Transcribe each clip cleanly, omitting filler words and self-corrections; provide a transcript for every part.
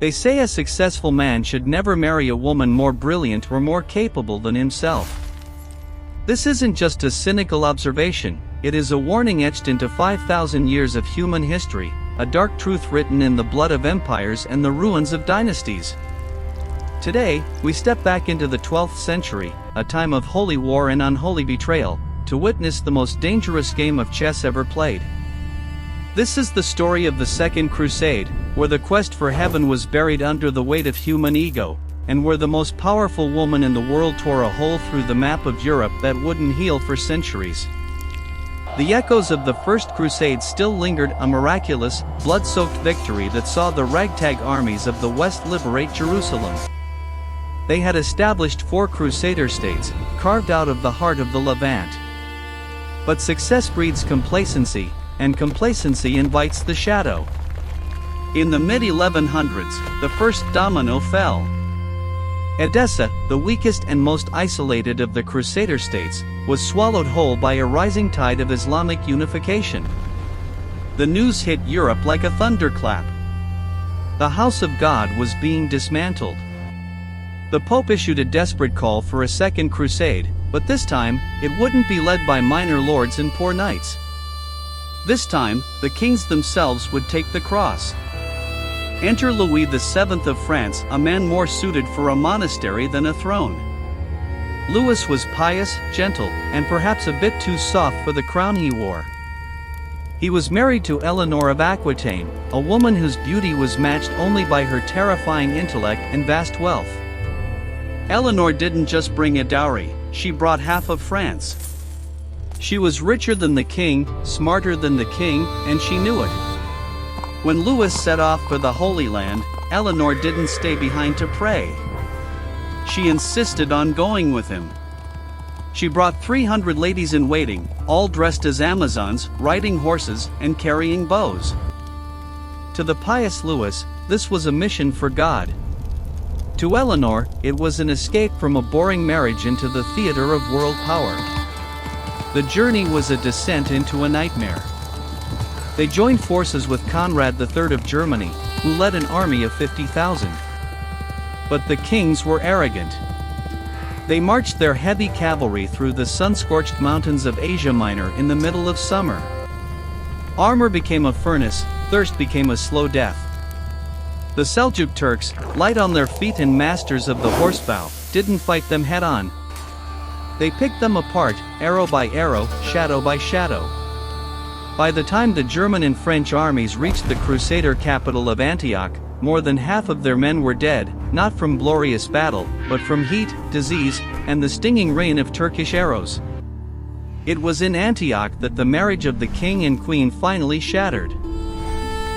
They say a successful man should never marry a woman more brilliant or more capable than himself. This isn't just a cynical observation, it is a warning etched into 5,000 years of human history, a dark truth written in the blood of empires and the ruins of dynasties. Today, we step back into the 12th century, a time of holy war and unholy betrayal, to witness the most dangerous game of chess ever played. This is the story of the Second Crusade, where the quest for heaven was buried under the weight of human ego, and where the most powerful woman in the world tore a hole through the map of Europe that wouldn't heal for centuries. The echoes of the First Crusade still lingered, a miraculous, blood-soaked victory that saw the ragtag armies of the West liberate Jerusalem. They had established 4 Crusader states, carved out of the heart of the Levant. But success breeds complacency, and complacency invites the shadow. In the mid-1100s, the first domino fell. Edessa, the weakest and most isolated of the Crusader states, was swallowed whole by a rising tide of Islamic unification. The news hit Europe like a thunderclap. The House of God was being dismantled. The Pope issued a desperate call for a Second Crusade, but this time, it wouldn't be led by minor lords and poor knights. This time, the kings themselves would take the cross. Enter Louis VII of France, a man more suited for a monastery than a throne. Louis was pious, gentle, and perhaps a bit too soft for the crown he wore. He was married to Eleanor of Aquitaine, a woman whose beauty was matched only by her terrifying intellect and vast wealth. Eleanor didn't just bring a dowry, she brought half of France. She was richer than the king, smarter than the king, and she knew it. When Louis set off for the Holy Land, Eleanor didn't stay behind to pray. She insisted on going with him. She brought 300 ladies-in-waiting, all dressed as Amazons, riding horses, and carrying bows. To the pious Louis, this was a mission for God. To Eleanor, it was an escape from a boring marriage into the theater of world power. The journey was a descent into a nightmare. They joined forces with Conrad III of Germany, who led an army of 50,000. But the kings were arrogant. They marched their heavy cavalry through the sun-scorched mountains of Asia Minor in the middle of summer. Armor became a furnace, thirst became a slow death. The Seljuk Turks, light on their feet and masters of the horsebow, didn't fight them head-on. They picked them apart, arrow by arrow, shadow by shadow. By the time the German and French armies reached the Crusader capital of Antioch, more than half of their men were dead, not from glorious battle, but from heat, disease, and the stinging rain of Turkish arrows. It was in Antioch that the marriage of the king and queen finally shattered.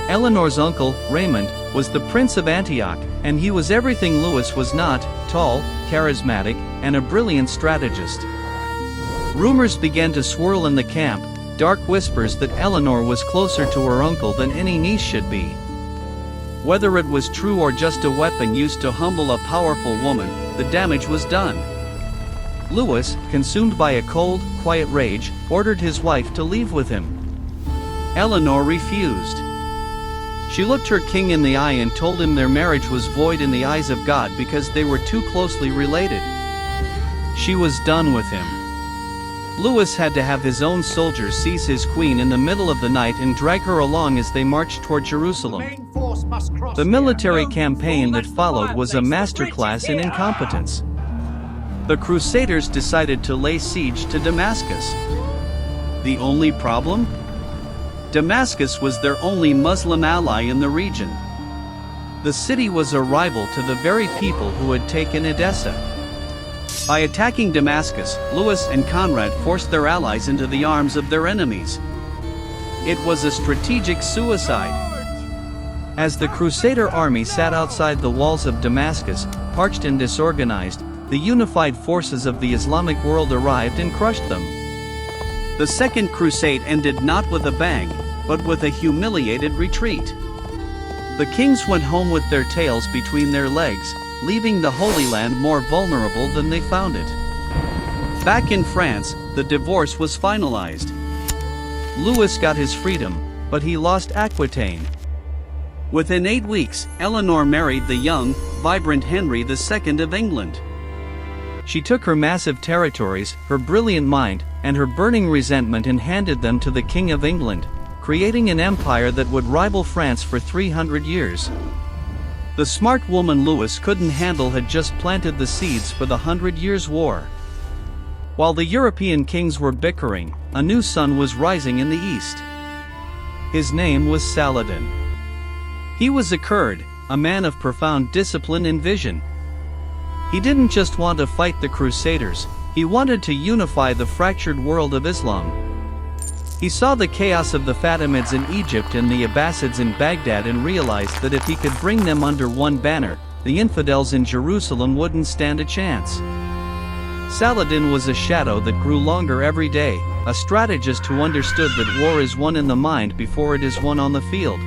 Eleanor's uncle, Raymond, was the Prince of Antioch, and he was everything Louis was not: tall, charismatic, and a brilliant strategist. Rumors began to swirl in the camp, dark whispers that Eleanor was closer to her uncle than any niece should be. Whether it was true or just a weapon used to humble a powerful woman, the damage was done. Louis, consumed by a cold, quiet rage, ordered his wife to leave with him. Eleanor refused. She looked her king in the eye and told him their marriage was void in the eyes of God because they were too closely related. She was done with him. Louis had to have his own soldiers seize his queen in the middle of the night and drag her along as they marched toward Jerusalem. The military campaign that followed was a masterclass in incompetence. The Crusaders decided to lay siege to Damascus. The only problem? Damascus was their only Muslim ally in the region. The city was a rival to the very people who had taken Edessa. By attacking Damascus, Louis and Conrad forced their allies into the arms of their enemies. It was a strategic suicide. As the Crusader army sat outside the walls of Damascus, parched and disorganized, the unified forces of the Islamic world arrived and crushed them. The Second Crusade ended not with a bang, but with a humiliated retreat. The kings went home with their tails between their legs, leaving the Holy Land more vulnerable than they found it. Back in France, the divorce was finalized. Louis got his freedom, but he lost Aquitaine. Within 8 weeks, Eleanor married the young, vibrant Henry II of England. She took her massive territories, her brilliant mind, and her burning resentment and handed them to the King of England, creating an empire that would rival France for 300 years. The smart woman Louis couldn't handle had just planted the seeds for the 100 Years' War. While the European kings were bickering, a new sun was rising in the east. His name was Saladin. He was a Kurd, a man of profound discipline and vision. He didn't just want to fight the Crusaders, he wanted to unify the fractured world of Islam. He saw the chaos of the Fatimids in Egypt and the Abbasids in Baghdad and realized that if he could bring them under one banner, the infidels in Jerusalem wouldn't stand a chance. Saladin was a shadow that grew longer every day, a strategist who understood that war is won in the mind before it is won on the field.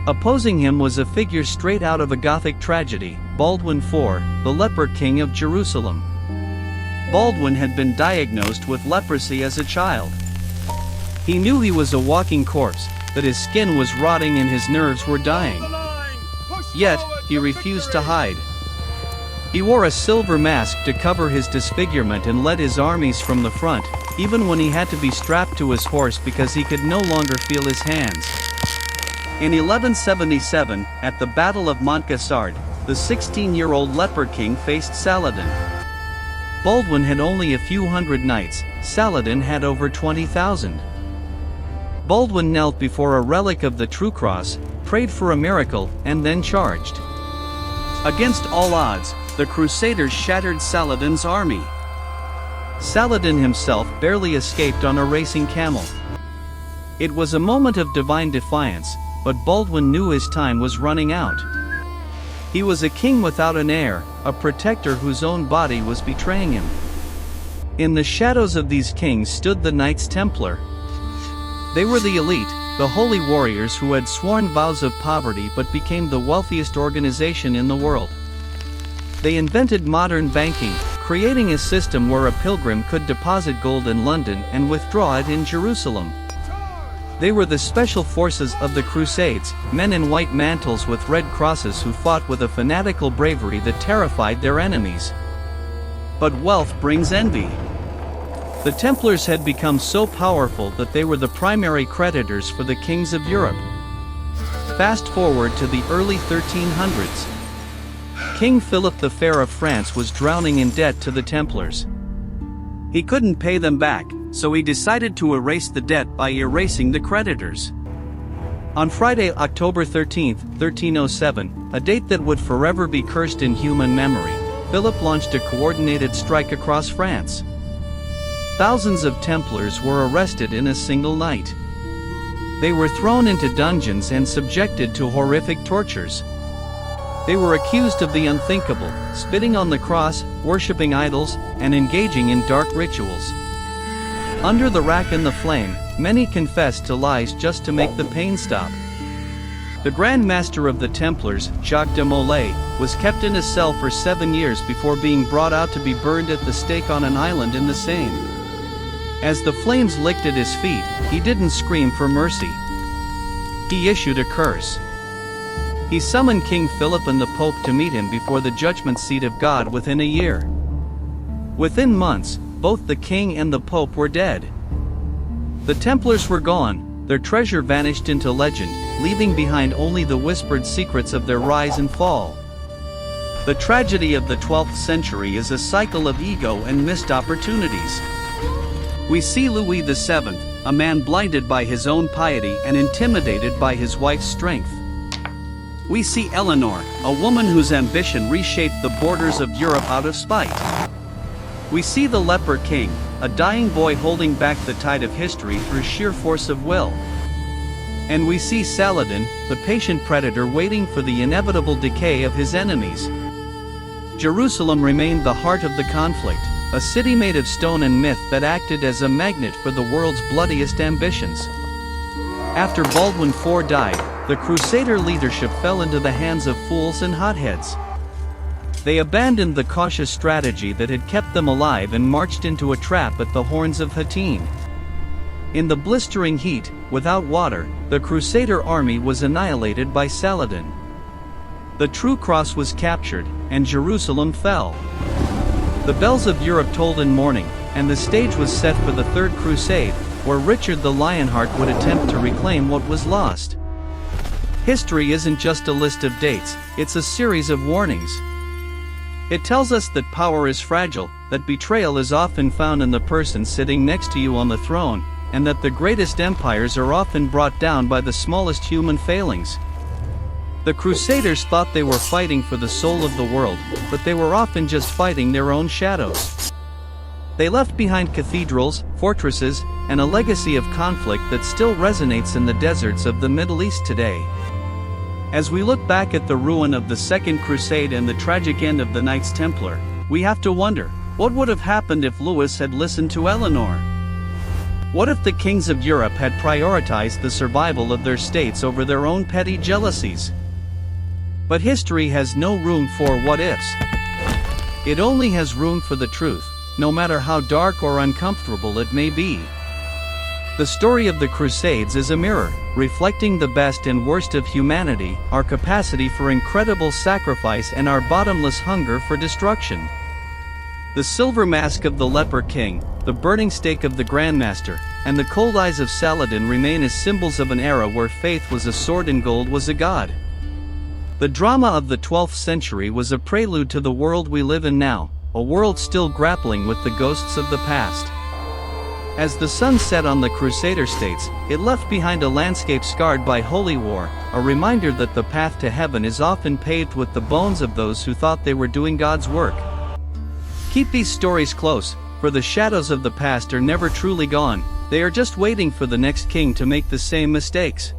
Opposing him was a figure straight out of a Gothic tragedy, Baldwin IV, the Leper King of Jerusalem. Baldwin had been diagnosed with leprosy as a child. He knew he was a walking corpse, that his skin was rotting and his nerves were dying. Yet, he refused to hide. He wore a silver mask to cover his disfigurement and led his armies from the front, even when he had to be strapped to his horse because he could no longer feel his hands. In 1177, at the Battle of Montgassard, the 16-year-old Leper King faced Saladin. Baldwin had only a few hundred knights, Saladin had over 20,000. Baldwin knelt before a relic of the true cross, prayed for a miracle, and then charged. Against all odds, the Crusaders shattered Saladin's army. Saladin himself barely escaped on a racing camel. It was a moment of divine defiance, but Baldwin knew his time was running out. He was a king without an heir, a protector whose own body was betraying him. In the shadows of these kings stood the Knights Templar. They were the elite, the holy warriors who had sworn vows of poverty but became the wealthiest organization in the world. They invented modern banking, creating a system where a pilgrim could deposit gold in London and withdraw it in Jerusalem. They were the special forces of the Crusades, men in white mantles with red crosses who fought with a fanatical bravery that terrified their enemies. But wealth brings envy. The Templars had become so powerful that they were the primary creditors for the kings of Europe. Fast forward to the early 1300s. King Philip the Fair of France was drowning in debt to the Templars. He couldn't pay them back, so he decided to erase the debt by erasing the creditors. On Friday, October 13, 1307, a date that would forever be cursed in human memory, Philip launched a coordinated strike across France. Thousands of Templars were arrested in a single night. They were thrown into dungeons and subjected to horrific tortures. They were accused of the unthinkable, spitting on the cross, worshipping idols, and engaging in dark rituals. Under the rack and the flame, many confessed to lies just to make the pain stop. The Grandmaster of the Templars, Jacques de Molay, was kept in a cell for 7 years before being brought out to be burned at the stake on an island in the Seine. As the flames licked at his feet, he didn't scream for mercy. He issued a curse. He summoned King Philip and the Pope to meet him before the judgment seat of God within a year. Within months, both the king and the Pope were dead. The Templars were gone, their treasure vanished into legend, leaving behind only the whispered secrets of their rise and fall. The tragedy of the 12th century is a cycle of ego and missed opportunities. We see Louis VII, a man blinded by his own piety and intimidated by his wife's strength. We see Eleanor, a woman whose ambition reshaped the borders of Europe out of spite. We see the Leper King, a dying boy holding back the tide of history through sheer force of will. And we see Saladin, the patient predator waiting for the inevitable decay of his enemies. Jerusalem remained the heart of the conflict, a city made of stone and myth that acted as a magnet for the world's bloodiest ambitions. After Baldwin IV died, the Crusader leadership fell into the hands of fools and hotheads. They abandoned the cautious strategy that had kept them alive and marched into a trap at the horns of Hattin. In the blistering heat, without water, the Crusader army was annihilated by Saladin. The true cross was captured, and Jerusalem fell. The bells of Europe tolled in mourning, and the stage was set for the Third Crusade, where Richard the Lionheart would attempt to reclaim what was lost. History isn't just a list of dates, it's a series of warnings. It tells us that power is fragile, that betrayal is often found in the person sitting next to you on the throne, and that the greatest empires are often brought down by the smallest human failings. The Crusaders thought they were fighting for the soul of the world, but they were often just fighting their own shadows. They left behind cathedrals, fortresses, and a legacy of conflict that still resonates in the deserts of the Middle East today. As we look back at the ruin of the Second Crusade and the tragic end of the Knights Templar, we have to wonder, what would have happened if Louis had listened to Eleanor? What if the kings of Europe had prioritized the survival of their states over their own petty jealousies? But history has no room for what-ifs. It only has room for the truth, no matter how dark or uncomfortable it may be. The story of the Crusades is a mirror, reflecting the best and worst of humanity, our capacity for incredible sacrifice and our bottomless hunger for destruction. The silver mask of the Leper King, the burning stake of the Grandmaster, and the cold eyes of Saladin remain as symbols of an era where faith was a sword and gold was a god. The drama of the 12th century was a prelude to the world we live in now, a world still grappling with the ghosts of the past. As the sun set on the Crusader states, it left behind a landscape scarred by holy war, a reminder that the path to heaven is often paved with the bones of those who thought they were doing God's work. Keep these stories close, for the shadows of the past are never truly gone, they are just waiting for the next king to make the same mistakes.